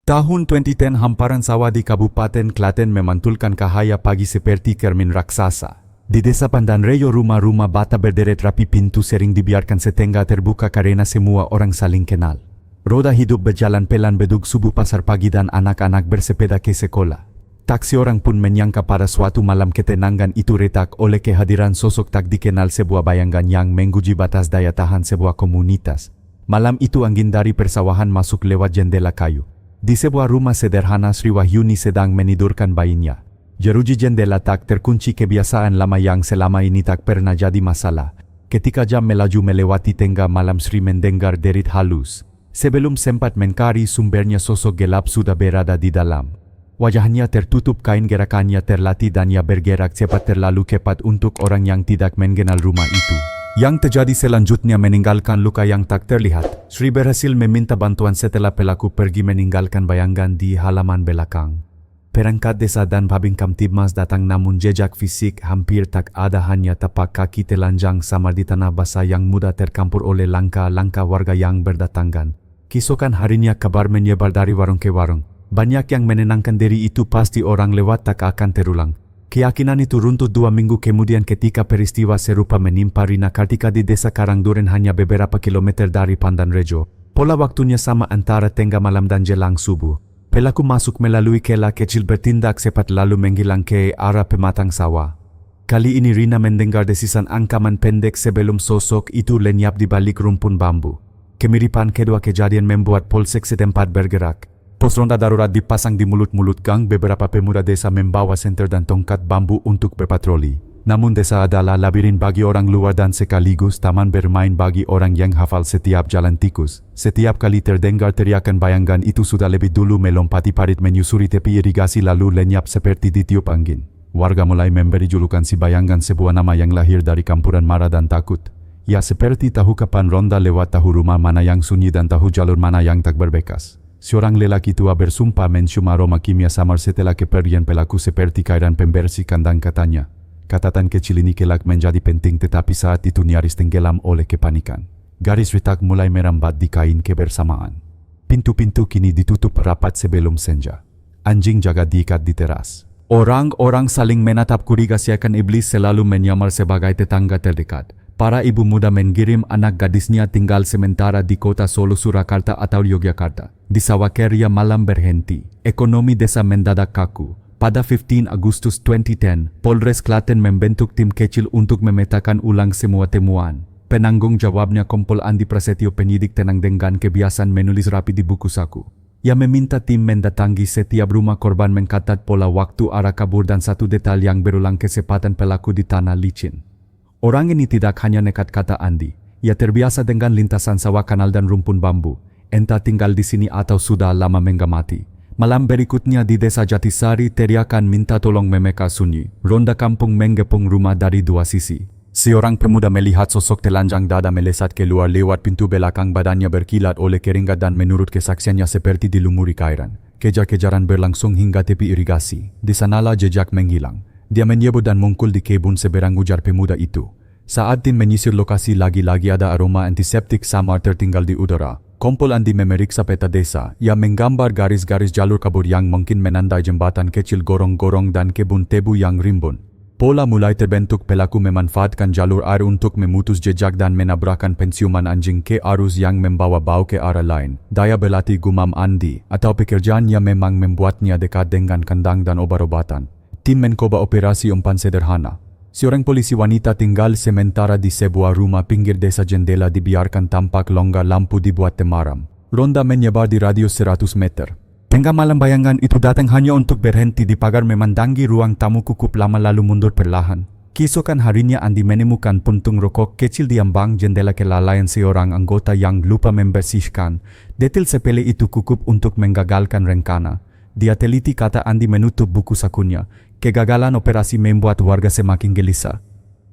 Tahun 2010 hamparan sawah di Kabupaten Klaten memantulkan cahaya pagi seperti cermin raksasa. Di desa Pandanrejo rumah-rumah bata berderet rapi, pintu sering dibiarkan setengah terbuka karena semua orang saling kenal. Roda hidup berjalan pelan bedug subuh pasar pagi dan anak-anak bersepeda ke sekolah. Tak seorang pun menyangka pada suatu malam ketenangan itu retak oleh kehadiran sosok tak dikenal, sebuah bayangan yang menguji batas daya tahan sebuah komunitas. Malam itu angin dari persawahan masuk lewat jendela kayu. Di sebuah rumah sederhana, Sri Wahyuni sedang menidurkan bayinya. Jeruji jendela tak terkunci, kebiasaan lama yang selama ini tak pernah jadi masalah. Ketika jam melaju melewati tengah malam, Sri mendengar derit halus. Sebelum sempat mencari sumbernya, sosok gelap sudah berada di dalam. Wajahnya tertutup kain, gerakannya terlatih dan ia bergerak cepat, terlalu cepat untuk orang yang tidak mengenal rumah itu. Yang terjadi selanjutnya meninggalkan luka yang tak terlihat. Sri berhasil meminta bantuan setelah pelaku pergi meninggalkan bayangan di halaman belakang. Perangkat desa dan Babin Kamtibmas datang, namun jejak fisik hampir tak ada, hanya tapak kaki telanjang samar di tanah basah yang mudah tercampur oleh langkah-langkah warga yang berdatangan. Keesokan harinya kabar menyebar dari warung ke warung. Banyak yang menenangkan diri, itu pasti orang lewat, tak akan terulang. Keyakinan itu runtuh 2 minggu kemudian ketika peristiwa serupa menimpa Rina Kartika di desa Karangduren, hanya beberapa kilometer dari Pandanrejo. Pola waktunya sama antara tengah malam dan jelang subuh. Pelaku masuk melalui celah kecil, bertindak cepat lalu menghilang ke arah pematang sawah. Kali ini Rina mendengar desisan ancaman pendek sebelum sosok itu lenyap di balik rumpun bambu. Kemiripan kedua kejadian membuat polsek setempat bergerak. Pos ronda darurat dipasang di mulut-mulut gang. Beberapa pemuda desa membawa senter dan tongkat bambu untuk berpatroli. Namun desa adalah labirin bagi orang luar dan sekaligus taman bermain bagi orang yang hafal setiap jalan tikus. Setiap kali terdengar teriakan, bayangan itu sudah lebih dulu melompati parit, menyusuri tepi irigasi lalu lenyap seperti ditiup angin. Warga mulai memberi julukan si bayangan, sebuah nama yang lahir dari campuran marah dan takut. Ya seperti tahu kapan ronda lewat, tahu rumah mana yang sunyi dan tahu jalur mana yang tak berbekas. Seorang lelaki tua bersumpah mencium aroma kimia samar setelah kepergian pelaku seperti cairan pembersih kandang, katanya. Catatan kecil ini kelak menjadi penting, tetapi saat itu nyaris tenggelam oleh kepanikan. Garis retak mulai merambat di kain kebersamaan. Pintu-pintu kini ditutup rapat sebelum senja. Anjing jaga diikat di teras. Orang-orang saling menatap curiga, seakan iblis selalu menyamar sebagai tetangga terdekat. Para ibu muda mengirim anak gadisnya tinggal sementara di kota Solo, Surakarta atau Yogyakarta. Di Sawakeria malam berhenti. Ekonomi desa mendadak kaku. Pada 15 Agustus 2010, Polres Klaten membentuk tim kecil untuk memetakan ulang semua temuan. Penanggung jawabnya Kompol Andi Prasetyo, penyidik tenang dengan kebiasaan menulis rapi di buku saku. Ia meminta tim mendatangi setiap rumah korban, mencatat pola waktu, arah kabur, dan satu detail yang berulang, kecepatan pelaku di tanah licin. Orang ini tidak hanya nekat, kata Andi. Ia terbiasa dengan lintasan sawah, kanal dan rumpun bambu. Entah tinggal di sini atau sudah lama mengamati. Malam berikutnya di desa Jatisari, teriakan minta tolong memeka sunyi. Ronda kampung menggepung rumah dari dua sisi. Seorang pemuda melihat sosok telanjang dada melesat keluar lewat pintu belakang, badannya berkilat oleh keringat dan menurut kesaksiannya seperti dilumuri cairan. Kejar-kejaran berlangsung hingga tepi irigasi. Di sanalah jejak menghilang. Dia menyebut dan mungkul di kebun seberang, ujar pemuda itu. Saat tim menyisir lokasi, lagi-lagi ada aroma antiseptik samar tertinggal di udara. Kompol Andi memeriksa peta desa. Ia menggambar garis-garis jalur kabur yang mungkin menandai jembatan kecil, gorong-gorong, dan kebun tebu yang rimbun. Pola mulai terbentuk. Pelaku memanfaatkan jalur air untuk memutus jejak dan menabrakkan penciuman anjing ke arus yang membawa bau ke arah lain. Daya berlatih, gumam Andi, atau pekerjaannya memang membuatnya dekat dengan kandang dan obat-obatan. Tim mencoba operasi umpan sederhana. Seorang polisi wanita tinggal sementara di sebuah rumah pinggir desa. Jendela dibiarkan tampak longgar, lampu dibuat temaram. Ronda menyebar di radius 100 meter. Tengah malam bayangan itu datang hanya untuk berhenti di pagar, memandangi ruang tamu cukup lama lalu mundur perlahan. Keesokan harinya Andi menemukan puntung rokok kecil di ambang jendela, kelalaian seorang anggota yang lupa membersihkan. Detail sepele itu cukup untuk menggagalkan rencana. Dia teliti, kata Andi menutup buku sakunya. Kegagalan operasi membuat warga semakin gelisah.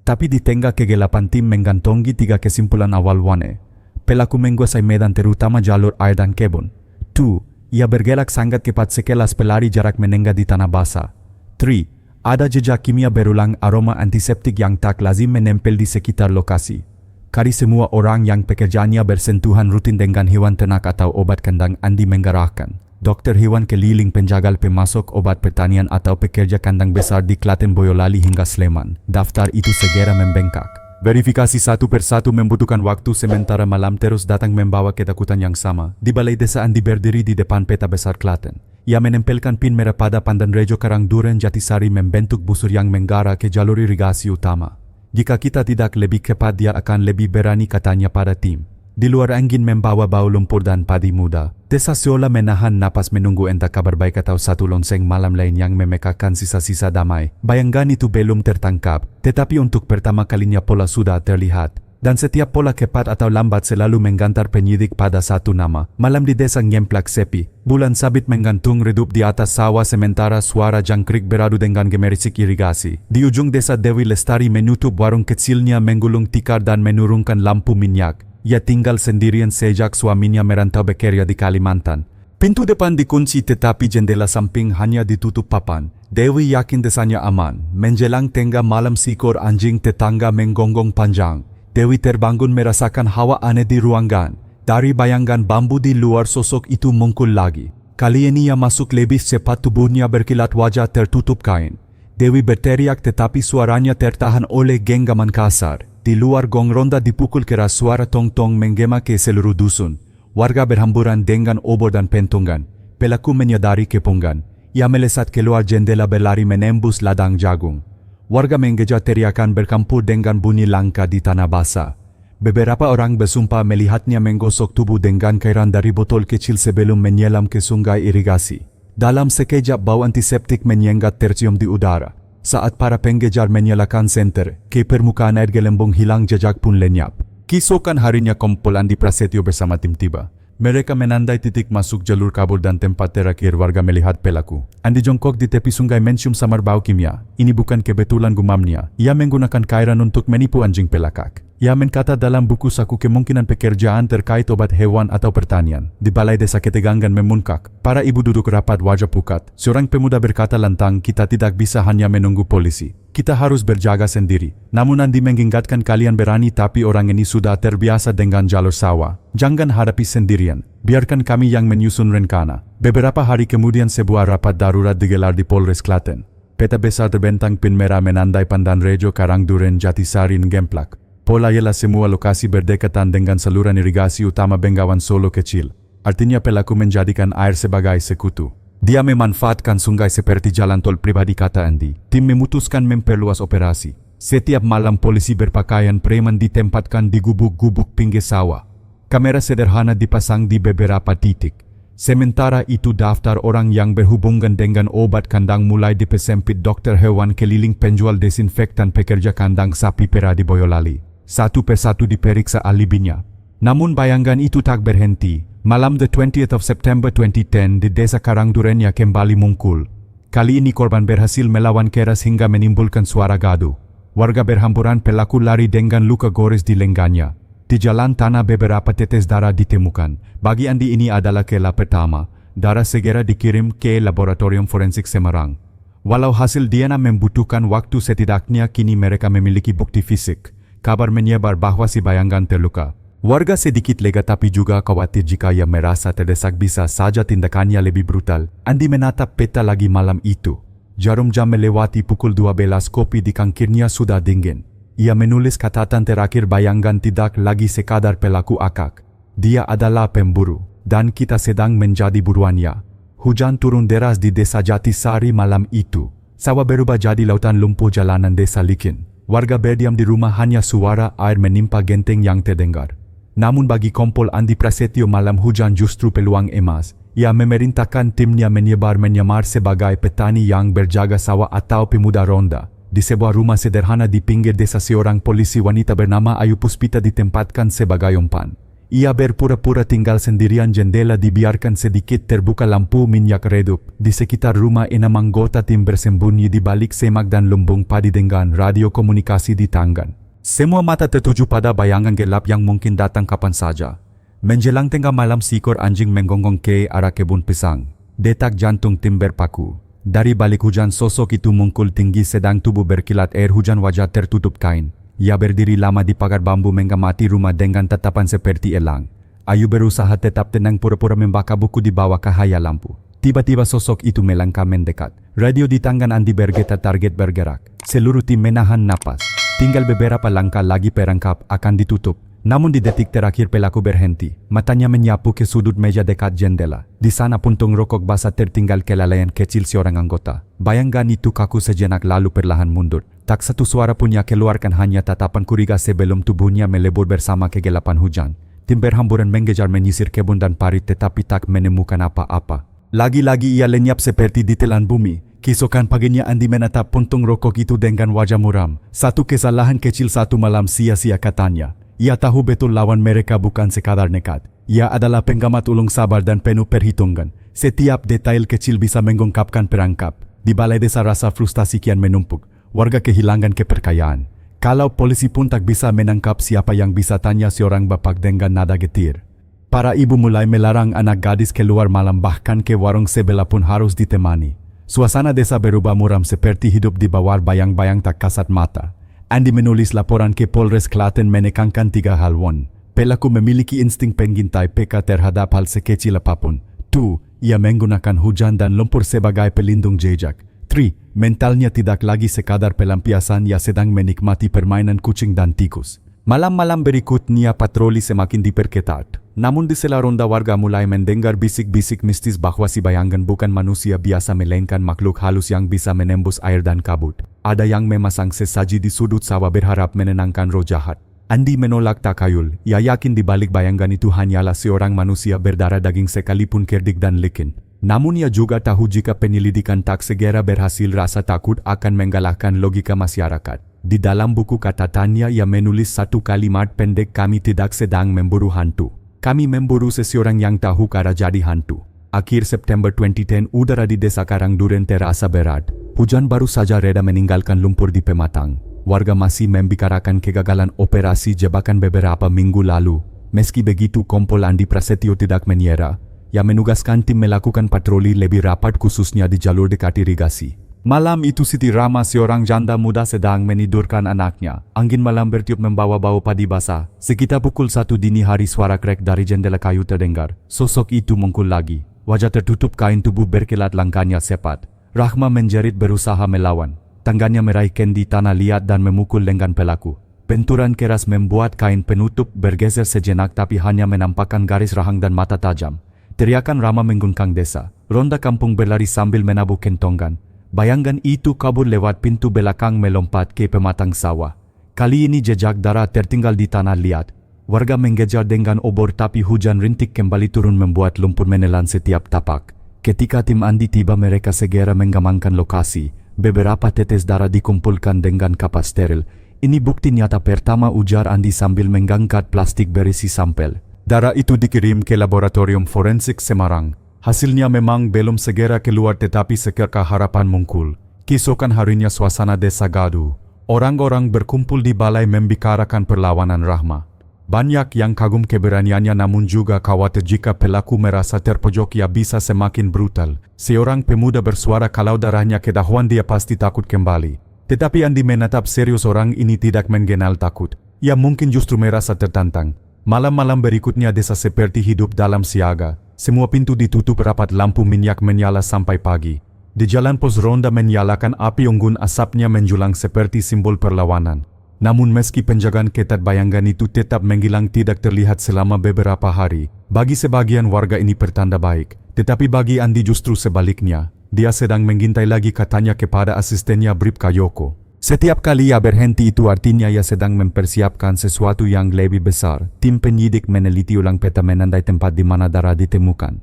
Tapi di tengah kegelapan tim menggantongi 3 kesimpulan awal wane. Pelaku menguasai medan, terutama jalur air dan kebun. 2. Ia bergerak sangat cepat, sekelas pelari jarak menengah di tanah basah. 3. Ada jejak kimia berulang, aroma antiseptik yang tak lazim menempel di sekitar lokasi. Kari semua orang yang pekerjaannya bersentuhan rutin dengan hewan ternak atau obat kandang, Andi menggarahkan Dokter hewan keliling, penjagal, pemasok obat pertanian atau pekerja kandang besar di Klaten, Boyolali hingga Sleman. Daftar itu segera membengkak. Verifikasi satu persatu membutuhkan waktu, sementara malam terus datang membawa ketakutan yang sama. Di balai desa Andi berdiri di depan peta besar Klaten. Ia menempelkan pin merah pada Pandanrejo, Karangduren, Jatisari, membentuk busur yang mengarah ke jalur irigasi utama. Jika kita tidak lebih cepat, dia akan lebih berani, katanya pada tim. Di luar angin membawa bau lumpur dan padi muda. Desa seolah menahan napas menunggu entah kabar baik atau satu lonceng malam lain yang memekakan sisa-sisa damai. Bayangan itu belum tertangkap, tetapi untuk pertama kalinya pola sudah terlihat. Dan setiap pola cepat atau lambat selalu menggantar penyidik pada satu nama. Malam di desa Ngemplak sepi. Bulan sabit menggantung redup di atas sawah, sementara suara jangkrik beradu dengan gemerisik irigasi. Di ujung desa Dewi Lestari menutup warung kecilnya, menggulung tikar dan menurunkan lampu minyak. Ia tinggal sendirian sejak suaminya merantau bekerja di Kalimantan. Pintu depan dikunci tetapi jendela samping hanya ditutup papan. Dewi yakin desanya aman. Menjelang tengah malam seekor anjing tetangga menggonggong panjang. Dewi terbangun merasakan hawa aneh di ruangan. Dari bayangan bambu di luar, sosok itu muncul lagi. Kali ini ia masuk lebih cepat, tubuhnya berkilat, wajah tertutup kain. Dewi berteriak tetapi suaranya tertahan oleh genggaman kasar. Di luar gong ronda dipukul keras, suara tong-tong menggema ke seluruh dusun. Warga berhamburan dengan obor dan pentungan. Pelaku menyadari kepungan. Ia melesat keluar jendela, berlari menembus ladang jagung. Warga mengejar teriakan bercampur dengan bunyi langka di tanah basah. Beberapa orang bersumpah melihatnya menggosok tubuh dengan cairan dari botol kecil sebelum menyelam ke sungai irigasi. Dalam sekejap bau antiseptik menyengat tercium di udara. Saat para pengejar menyalakan senter, ke permukaan air gelembung hilang, jejak pun lenyap. Keesokan harinya Kompol Andi Prasetyo bersama tim tiba. Mereka menandai titik masuk jalur kabur dan tempat terakhir warga melihat pelaku. Andi jongkok di tepi sungai mencium samar bau kimia. Ini bukan kebetulan, gumamnya. Ia menggunakan cairan untuk menipu anjing pelakak. Ia menkata dalam buku saku kemungkinan pekerjaan terkait obat hewan atau pertanian. Di balai desa ketegangan memuncak. Para ibu duduk rapat, wajah pucat. Seorang pemuda berkata lantang, kita tidak bisa hanya menunggu polisi. Kita harus berjaga sendiri. Namun Andi mengingatkan, kalian berani tapi orang ini sudah terbiasa dengan jalur sawah. Jangan hadapi sendirian. Biarkan kami yang menyusun rencana. Beberapa hari kemudian sebuah rapat darurat digelar di Polres Klaten. Peta besar terbentang pin merah menandai Pandanrejo, Karangduren, Jatisari, Ngemplak. Pola ialah semua lokasi berdekatan dengan saluran irigasi utama Bengawan Solo kecil. Artinya pelaku menjadikan air sebagai sekutu. Dia memanfaatkan sungai seperti jalan tol pribadi, kata Andi. Tim memutuskan memperluas operasi. Setiap malam polisi berpakaian preman ditempatkan di gubuk-gubuk pinggir sawah. Kamera sederhana dipasang di beberapa titik. Sementara itu daftar orang yang berhubungan dengan obat kandang mulai dipersempit. Dokter hewan keliling, penjual desinfektan, pekerja kandang sapi perah di Boyolali. Satu persatu diperiksa alibinya. Namun bayangan itu tak berhenti. Malam the 20th of September 2010 di desa Karangduren ia kembali muncul. Kali ini korban berhasil melawan keras hingga menimbulkan suara gaduh. Warga berhamburan, pelaku lari dengan luka gores di lengannya. Di jalan tanah beberapa tetes darah ditemukan. Bagi Andi ini adalah kela pertama. Darah segera dikirim ke laboratorium forensik Semarang. Walau hasil DNA membutuhkan waktu, setidaknya kini mereka memiliki bukti fisik. Kabar menyebar bahwa si bayangan terluka. Warga sedikit lega tapi juga khawatir jika ia merasa terdesak bisa saja tindakannya lebih brutal. Andi menatap peta lagi malam itu. Jarum jam melewati pukul 12, kopi di kangkirnya sudah dingin. Ia menulis catatan terakhir, bayangan tidak lagi sekadar pelaku akak. Dia adalah pemburu, dan kita sedang menjadi buruannya. Hujan turun deras di desa Jatisari malam itu. Sawah berubah jadi lautan lumpuh, jalanan desa licin. Warga berdiam di rumah, hanya suara air menimpa genteng yang terdengar. Namun bagi Kompol Andi Prasetyo, malam hujan justru peluang emas. Ia memerintahkan timnya menyamar sebagai petani yang berjaga sawah atau pemuda ronda. Di sebuah rumah sederhana di pinggir desa, seorang polisi wanita bernama Ayu Puspita ditempatkan sebagai umpan. Ia berpura-pura tinggal sendirian, jendela dibiarkan sedikit terbuka, lampu minyak redup. Di sekitar rumah 6 anggota tim bersembunyi di balik semak dan lumbung padi dengan radio komunikasi di tangan. Semua mata tertuju pada bayangan gelap yang mungkin datang kapan saja. Menjelang tengah malam, seekor anjing menggonggong ke arah kebun pisang. Detak jantung tim berpaku. Dari balik hujan, sosok itu muncul tinggi, sedang tubuh berkilat air hujan, wajah tertutup kain. Ia berdiri lama di pagar bambu mengamati rumah dengan tatapan seperti elang. Ayu berusaha tetap tenang pura-pura membaca buku di bawah cahaya lampu. Tiba-tiba sosok itu melangkah mendekat. Radio di tangan Andi bergetar, target bergerak. Seluruh tim menahan napas. Tinggal beberapa langkah lagi perangkap akan ditutup. Namun di detik terakhir pelaku berhenti. Matanya menyapu ke sudut meja dekat jendela. Di sana puntung rokok basah tertinggal kelalaian kecil seorang anggota. Bayangkan itu kaku sejenak lalu perlahan mundur. Tak satu suara pun ia keluarkan, hanya tatapan curiga sebelum tubuhnya melebur bersama kegelapan hujan. Tim berhamburan mengejar menyisir kebun dan parit tetapi tak menemukan apa-apa. Lagi-lagi ia lenyap seperti ditelan bumi. Keesokan paginya Andi menatap puntung rokok itu dengan wajah muram. Satu kesalahan kecil satu malam sia-sia katanya. Ia tahu betul lawan mereka bukan sekadar nekat. Ia adalah penggamat ulung sabar dan penuh perhitungan. Setiap detail kecil bisa mengungkapkan perangkap. Di balai desa rasa frustasi kian menumpuk. Warga kehilangan kepercayaan. Kalau polisi pun tak bisa menangkap siapa yang bisa, tanya seorang bapak dengan nada getir. Para ibu mulai melarang anak gadis keluar malam, bahkan ke warung sebelah pun harus ditemani. Suasana desa berubah muram seperti hidup di bawah bayang-bayang tak kasat mata. Andi menulis laporan ke Polres Klaten menekankan 3 hal. 1. Pelaku memiliki insting pengintai peka terhadap hal sekecil apapun. 2. Ia menggunakan hujan dan lumpur sebagai pelindung jejak. 3. Mentalnya tidak lagi sekadar pelampiasan, ia sedang menikmati permainan kucing dan tikus. Malam-malam berikutnya patroli semakin diperketat. Namun di sela ronda warga mulai mendengar bisik-bisik mistis bahwa si bayangan bukan manusia biasa melainkan makhluk halus yang bisa menembus air dan kabut. Ada yang memasang sesaji di sudut sawah berharap menenangkan roh jahat. Andi menolak takayul. Ia yakin di balik bayangan itu hanyalah seorang manusia berdarah daging sekalipun cerdik dan licin. Namun ia juga tahu jika penyelidikan tak segera berhasil, rasa takut akan menggalakkan logika masyarakat. Di dalam buku catatannya ia menulis satu kalimat pendek, kami tidak sedang memburu hantu. Kami memburu seseorang yang tahu cara jadi hantu. Akhir September 2010 udara di desa Karangduren terasa berat. Hujan baru saja reda meninggalkan lumpur di pematang. Warga masih membicarakan kegagalan operasi jebakan beberapa minggu lalu. Meski begitu Kompol Andi Prasetyo tidak menyerah. Ia menugaskan tim melakukan patroli lebih rapat khususnya di jalur dekat irigasi. Malam itu Siti Rama, seorang janda muda, sedang menidurkan anaknya. Angin malam bertiup membawa bau padi basah. Sekitar pukul 1 dini hari suara krek dari jendela kayu terdengar. Sosok itu muncul lagi. Wajah tertutup kain, tubuh berkilat, langkahnya cepat. Rahma menjerit berusaha melawan. Tangannya meraih kendi tanah liat dan memukul lengan pelaku. Benturan keras membuat kain penutup bergeser sejenak tapi hanya menampakkan garis rahang dan mata tajam. Teriakan Rama mengguncang desa. Ronda kampung berlari sambil menabuh kentongan. Bayangan itu kabur lewat pintu belakang melompat ke pematang sawah. Kali ini jejak darah tertinggal di tanah liat. Warga mengejar dengan obor tapi hujan rintik kembali turun membuat lumpur menelan setiap tapak. Ketika tim Andi tiba mereka segera mengamankan lokasi. Beberapa tetes darah dikumpulkan dengan kapas steril. Ini bukti nyata pertama, ujar Andi sambil mengangkat plastik berisi sampel. Darah itu dikirim ke laboratorium forensik Semarang. Hasilnya memang belum segera keluar tetapi seketika harapan muncul. Keesokan harinya suasana desa gaduh. Orang-orang berkumpul di balai membicarakan perlawanan Rahma. Banyak yang kagum keberaniannya namun juga khawatir jika pelaku merasa terpojok ia bisa semakin brutal. Seorang pemuda bersuara kalau darahnya ketahuan dia pasti takut kembali. Tetapi Andi menatap serius orang ini tidak mengenal takut. Ia mungkin justru merasa tertantang. Malam-malam berikutnya desa seperti hidup dalam siaga. Semua pintu ditutup rapat, lampu minyak menyala sampai pagi. Di jalan pos ronda menyalakan api unggun, asapnya menjulang seperti simbol perlawanan. Namun meski penjagaan ketat, bayangan itu tetap menghilang tidak terlihat selama beberapa hari. Bagi sebagian warga ini pertanda baik. Tetapi bagi Andi justru sebaliknya. Dia sedang mengintai lagi, katanya kepada asistennya Bribka Yoko. Setiap kali ia berhenti itu artinya ia sedang mempersiapkan sesuatu yang lebih besar. Tim penyidik meneliti ulang peta menandai tempat di mana darah ditemukan.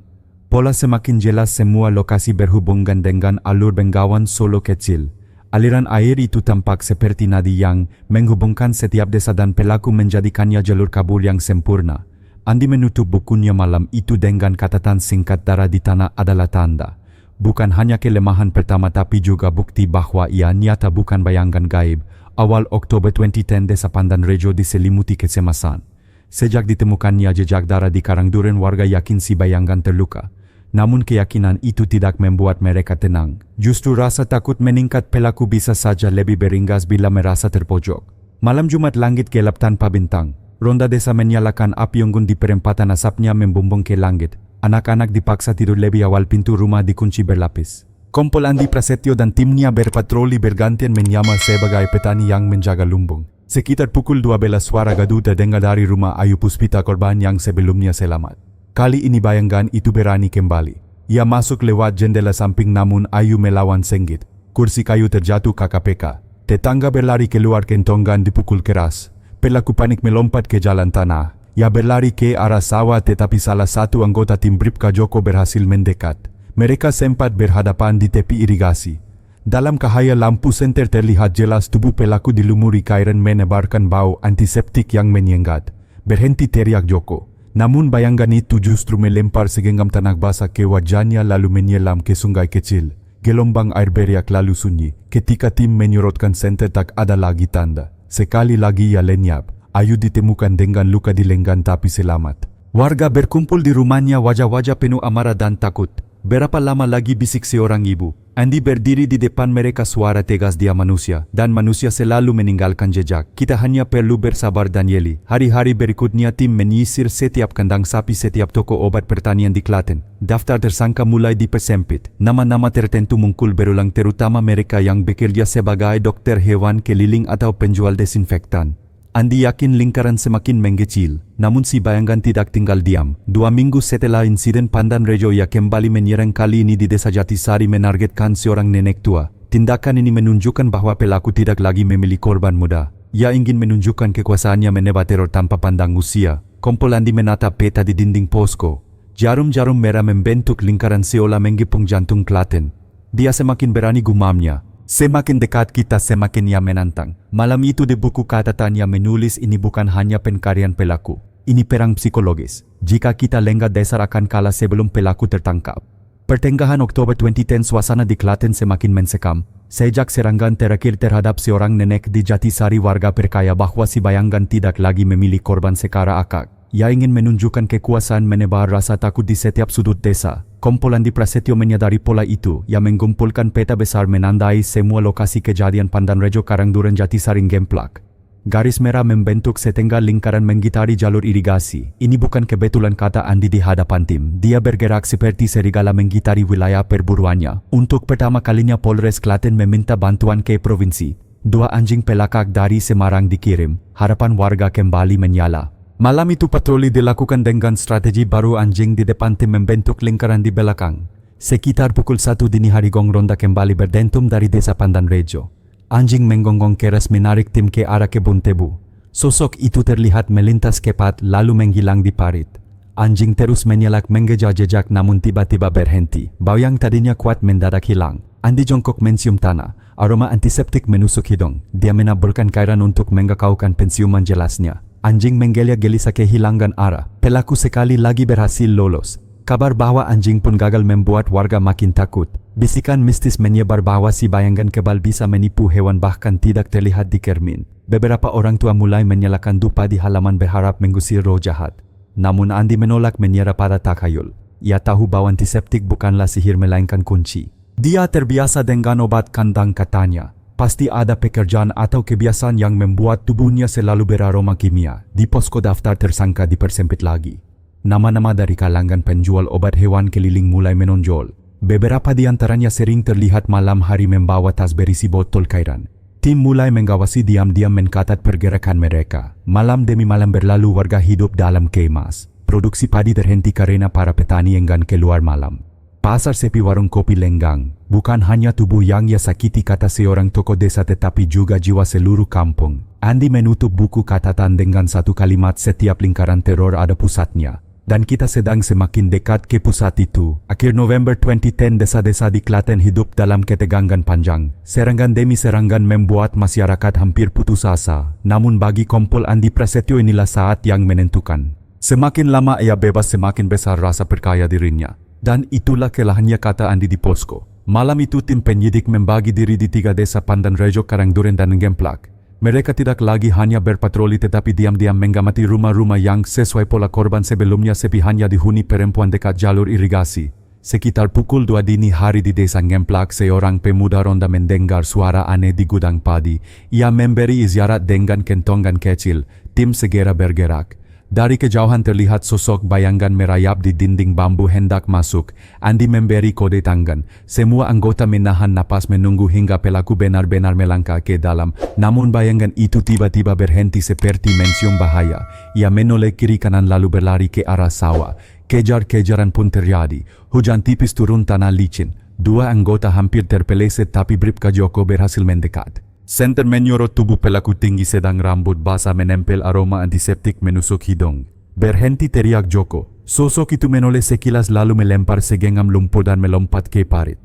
Pola semakin jelas, semua lokasi berhubungan dengan alur Bengawan Solo kecil. Aliran air itu tampak seperti nadi yang menghubungkan setiap desa dan pelaku menjadikannya jalur kabur yang sempurna. Andi menutup bukunya malam itu dengan catatan singkat, darah di tanah adalah tanda. Bukan hanya kelemahan pertama tapi juga bukti bahwa ia nyata bukan bayangan gaib. Awal Oktober 2010 desa Pandan Rejo diselimuti kecemasan. Sejak ditemukannya jejak darah di Karangduren, warga yakin si bayangan terluka. Namun keyakinan itu tidak membuat mereka tenang. Justru rasa takut meningkat, pelaku bisa saja lebih beringas bila merasa terpojok. Malam Jumat langit gelap tanpa bintang. Ronda desa menyalakan api unggun di perempatan, asapnya membumbung ke langit. Anak-anak dipaksa tidur lebih awal, pintu rumah dikunci berlapis. Kompol Andi Prasetyo dan timnya berpatroli bergantian menyamar sebagai petani yang menjaga lumbung. Sekitar pukul 12 suara gaduh terdengar dari rumah Ayu Puspita, korban yang sebelumnya selamat. Kali ini bayangkan itu berani kembali. Ia masuk lewat jendela samping, namun Ayu melawan senggit. Kursi kayu terjatuh KKPK. Tetangga berlari keluar, kentongan dipukul keras. Pelaku panik melompat ke jalan tanah. Ia berlari ke arah sawah, tetapi salah satu anggota tim Bribka Joko berhasil mendekat. Mereka sempat berhadapan di tepi irigasi. Dalam cahaya lampu senter terlihat jelas tubuh pelaku dilumuri cairan menebarkan bau antiseptik yang menyengat. Berhenti, teriak Joko. Namun bayangkan itu justru melempar segenggam tanah basah ke wajahnya lalu menyelam ke sungai kecil. Gelombang air beriak lalu sunyi. Ketika tim menyorotkan senter, tak ada lagi tanda. Sekali lagi ia lenyap. Ayu ditemukan dengan luka di lengan tapi selamat. Warga berkumpul di rumahnya, wajah-wajah penuh amarah dan takut. Berapa lama lagi, bisik seorang ibu. Andi berdiri di depan mereka, suara tegas, dia manusia, dan manusia selalu meninggalkan jejak. Kita hanya perlu bersabar dan yeli. Hari-hari berikutnya tim menyisir setiap kandang sapi, setiap toko obat pertanian di Klaten. Daftar tersangka mulai dipersempit. Nama-nama tertentu muncul berulang, terutama mereka yang bekerja sebagai dokter hewan keliling atau penjual desinfektan. Andi yakin lingkaran semakin mengecil, namun si bayangan tidak tinggal diam. 2 minggu setelah insiden Pandan Rejo, ia kembali menyerang, kali ini di desa Jatisari menargetkan seorang nenek tua. Tindakan ini menunjukkan bahwa pelaku tidak lagi memilih korban muda. Ia ingin menunjukkan kekuasaannya menebak teror tanpa pandang usia. Kompol Andi menatap peta di dinding posko. Jarum-jarum merah membentuk lingkaran seolah menggepung jantung Klaten. Dia semakin berani, gumamnya. Semakin dekat kita, semakin ia menantang. Malam itu di buku catatan ia menulis, ini bukan hanya pencarian pelaku. Ini perang psikologis. Jika kita lengah, dasar akan kalah sebelum pelaku tertangkap. Pertengahan Oktober 2010, suasana di Klaten semakin mencekam. Sejak serangan terakhir terhadap seorang nenek di Jatisari, warga percaya bahwa si bayangan tidak lagi memilih korban secara akak. Ia ingin menunjukkan kekuasaan, menebar rasa takut di setiap sudut desa. Kompol Andi Prasetyo menyadari pola itu. Ia mengumpulkan peta besar menandai semua lokasi kejadian Pandan Rejo, Karangduren, Jatisari, Gemplak. Garis merah membentuk setengah lingkaran menggitari jalur irigasi. Ini bukan kebetulan, kata Andi di hadapan tim. Dia bergerak seperti serigala menggitari wilayah perburuannya. Untuk pertama kalinya Polres Klaten meminta bantuan ke provinsi. 2 anjing pelakak dari Semarang dikirim. Harapan warga kembali menyala. Malam itu patroli dilakukan dengan strategi baru. Anjing di depan, tim membentuk lingkaran di belakang. Sekitar pukul 1 dini hari, gong ronda kembali berdentum dari desa Pandan Rejo. Anjing menggonggong keras menarik tim ke arah kebun tebu. Sosok itu terlihat melintas cepat lalu menghilang di parit. Anjing terus menyelak mengejar jejak, namun tiba-tiba berhenti. Bau yang tadinya kuat mendadak hilang. Andi jongkok mencium tanah. Aroma antiseptik menusuk hidung. Dia menaburkan cairan untuk menggakaukan penciuman jelasnya. Anjing menggeliat gelisah kehilangan arah. Pelaku sekali lagi berhasil lolos. Kabar bahwa anjing pun gagal membuat warga makin takut. Bisikan mistis menyebar bahwa si bayangan kebal bisa menipu hewan bahkan tidak terlihat di cermin. Beberapa orang tua mulai menyalakan dupa di halaman berharap mengusir roh jahat. Namun Andi menolak menyerah pada takhayul. Ia tahu bahwa antiseptik bukanlah sihir melainkan kunci. Dia terbiasa dengan obat kandang, katanya. Pasti ada pekerjaan atau kebiasaan yang membuat tubuhnya selalu beraroma kimia. Di posko daftar tersangka dipersempit lagi. Nama-nama dari kalangan penjual obat hewan keliling mulai menonjol. Beberapa di antaranya sering terlihat malam hari membawa tas berisi botol cairan. Tim mulai mengawasi diam-diam, mencatat pergerakan mereka. Malam demi malam berlalu, warga hidup dalam kemas. Produksi padi terhenti karena para petani enggan keluar malam. Pasar sepi, warung kopi lenggang. Bukan hanya tubuh yang ia sakiti, kata seorang tokoh desa, tetapi juga jiwa seluruh kampung. Andi menutup buku catatan dengan satu kalimat, setiap lingkaran teror ada pusatnya. Dan kita sedang semakin dekat ke pusat itu. Akhir November 2010, desa-desa di Klaten hidup dalam ketegangan panjang. Serangan demi serangan membuat masyarakat hampir putus asa. Namun bagi Kompol Andi Prasetyo inilah saat yang menentukan. Semakin lama ia bebas, semakin besar rasa percaya dirinya. Dan itulah kelahnya, kata Andi di posko. Malam itu tim penyidik membagi diri di 3 desa Pandan Rejo, Karangduren, dan Gemplak. Mereka tidak lagi hanya berpatroli tetapi diam-diam mengamati rumah-rumah yang sesuai pola korban sebelumnya sepi, hanya dihuni perempuan dekat jalur irigasi. Sekitar pukul 2 dini hari di desa Ngemplak, seorang pemuda ronda mendengar suara aneh di gudang padi. Ia memberi isyarat dengan kentongan kecil. Tim segera bergerak. Dari kejauhan terlihat sosok bayangan merayap di dinding bambu hendak masuk. Andi memberi kode tangan. Semua anggota menahan napas menunggu hingga pelaku benar-benar melangkah ke dalam. Namun bayangan itu tiba-tiba berhenti seperti mencium bahaya. Ia menoleh kiri kanan lalu berlari ke arah sawah. Kejar-kejaran pun terjadi. Hujan tipis turun tanah licin. Dua anggota hampir terpeleset tapi Bribka Joko berhasil mendekat. Senter menyorot tubuh pelaku tinggi sedang rambut basah menempel aroma antiseptik menusuk hidung. Berhenti, teriak Joko. Sosok itu menoleh sekilas lalu melempar segenggam lumpur dan melompat ke parit.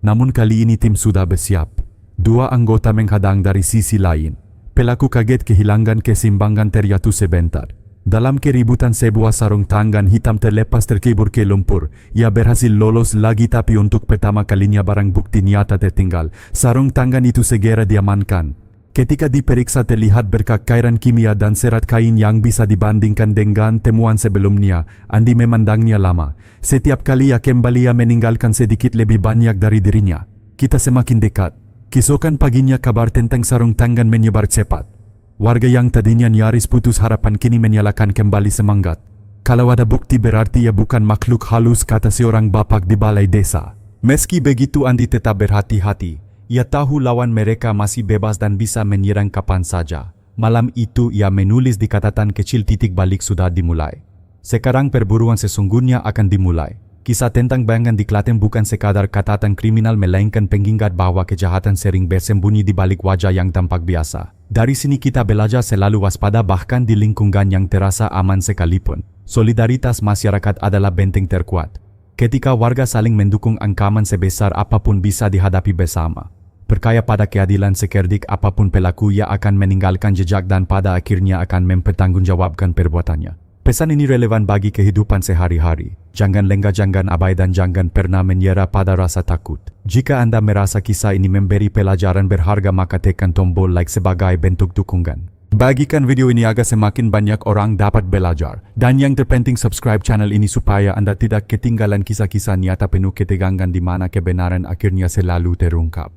Namun kali ini tim sudah bersiap. Dua anggota menghadang dari sisi lain. Pelaku kaget kehilangan keseimbangan terjatuh sebentar. Dalam keributan sebuah sarung tangan hitam terlepas terkibur ke lumpur. Ia berhasil lolos lagi tapi untuk pertama kalinya barang bukti nyata tertinggal. Sarung tangan itu segera diamankan. Ketika diperiksa terlihat berkah cairan kimia dan serat kain yang bisa dibandingkan dengan temuan sebelumnya. Andi memandangnya lama. Setiap kali ia kembali ia meninggalkan sedikit lebih banyak dari dirinya. Kita semakin dekat. Keesokan paginya kabar tentang sarung tangan menyebar cepat. Warga yang tadinya nyaris putus harapan kini menyalakan kembali semangat. Kalau ada bukti berarti ia bukan makhluk halus, kata seorang bapak di balai desa. Meski begitu Andi tetap berhati-hati. Ia tahu lawan mereka masih bebas dan bisa menyerang kapan saja. Malam itu ia menulis di catatan kecil titik balik sudah dimulai. Sekarang perburuan sesungguhnya akan dimulai. Kisah tentang bayangan di Klaten bukan sekadar catatan kriminal melainkan pengingat bahwa kejahatan sering bersembunyi di balik wajah yang tampak biasa. Dari sini kita belajar selalu waspada bahkan di lingkungan yang terasa aman sekalipun. Solidaritas masyarakat adalah benteng terkuat. Ketika warga saling mendukung, ancaman sebesar apapun bisa dihadapi bersama. Percaya pada keadilan, sekerdik apapun pelaku ia akan meninggalkan jejak dan pada akhirnya akan mempertanggungjawabkan perbuatannya. Pesan ini relevan bagi kehidupan sehari-hari. Jangan lengah, jangan abai dan jangan pernah menyerah pada rasa takut. Jika Anda merasa kisah ini memberi pelajaran berharga maka tekan tombol like sebagai bentuk dukungan. Bagikan video ini agar semakin banyak orang dapat belajar. Dan yang terpenting subscribe channel ini supaya Anda tidak ketinggalan kisah-kisah nyata penuh ketegangan di mana kebenaran akhirnya selalu terungkap.